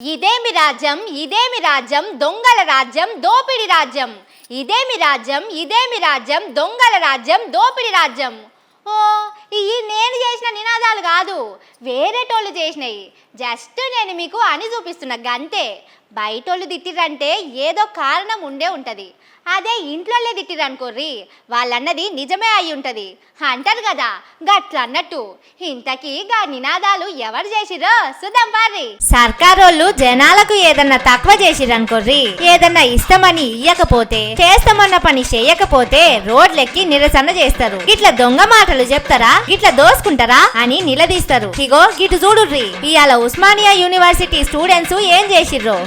ఇదేమి రాజ్యం ఇదేమి రాజ్యం దొంగల రాజ్యం దోపిడి రాజ్యం ఇదేమి రాజ్యం ఇదేమి రాజ్యం దొంగల రాజ్యం దోపిడి రాజ్యం ఓ ఈ నేను చేసిన నినాదాలు కాదు వేరేటోళ్ళు చేసినాయి జస్ట్ నేను మీకు అని చూపిస్తున్నా గంతే బయటోళ్ళు తిట్టిరంటే ఏదో కారణం ఉండే ఉంటుంది అదే ఇంట్లోనే తిట్టిరనుకోర్రి వాళ్ళన్నది నిజమే అయి ఉంటుంది అంటారు కదా గట్ల అన్నట్టు ఇంతకీ గా నినాదాలు ఎవరు చేసిరో సుధం పారి సర్కారోళ్ళు జనాలకు ఏదన్నా తక్కువ చేసిరనుకోర్రి ఏదన్నా ఇష్టమని ఇయ్యకపోతే చేస్తామన్న పని చేయకపోతే రోడ్లెక్కి నిరసన చేస్తారు ఇట్లా దొంగ మాటలు చెప్తారా ఇట్లా దోసుకుంటారా అని నిలదీస్తారు ఇగో గిటు చూడుర్రి ఇవాళ ఉస్మానియా యూనివర్సిటీ స్టూడెంట్స్ ఏం చేసిర్రో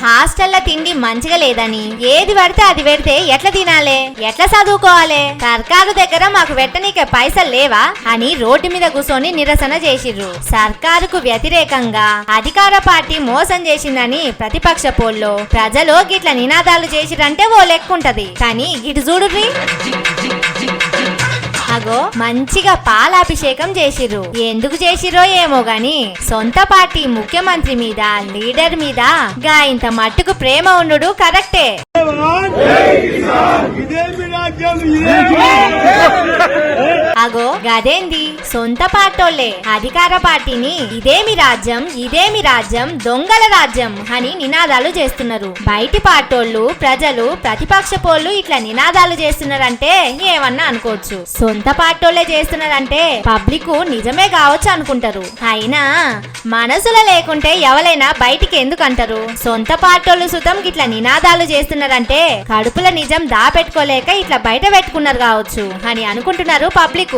హాస్టల్ల తిండి మంచిగా లేదని ఏది పడితే అది పెడితే ఎట్లా తినాలే ఎట్లా చదువుకోవాలి సర్కారు దగ్గర మాకు పెట్టనీకే పైసలు లేవా అని రోడ్డు మీద కూర్చొని నిరసన చేసిర్రు సర్కారుకు వ్యతిరేకంగా అధికార పార్టీ మోసం చేసిందని ప్రతిపక్ష పోల్లో ప్రజలు గిట్ల నినాదాలు చేసిరంటే ఓ లెక్కుంటది కానీ గిటు చూడుర్రి అగో మంచిగా పాలాభిషేకం చేసిర్రు ఎందుకు చేసిరో ఏమో గాని సొంత పార్టీ ముఖ్యమంత్రి మీద లీడర్ మీద గా ఇంత మట్టుకు ప్రేమ ఉండు కరెక్టే అగో గదేంది సొంత పార్టోళ్లే అధికార పార్టీని ఇదేమి రాజ్యం దొంగల రాజ్యం అని నినాదాలు చేస్తున్నారు బయటి పార్టోళ్లు ప్రజలు ప్రతిపక్ష పోళ్ళు ఇట్లా నినాదాలు చేస్తున్నారంటే ఏమన్నా అనుకోవచ్చు సొంత పార్టోళ్లే చేస్తున్నారంటే పబ్లిక్ నిజమే కావచ్చు అనుకుంటారు అయినా మనసులో లేకుంటే ఎవరైనా బయటికి ఎందుకు అంటారు సొంత పార్టోళ్లు సుతం ఇట్లా నినాదాలు చేస్తున్నారంటే కడుపుల నిజం దాపెట్టుకోలేక ఇట్లా బయట పెట్టుకున్నారు కావచ్చు అని అనుకుంటున్నారు పబ్లిక్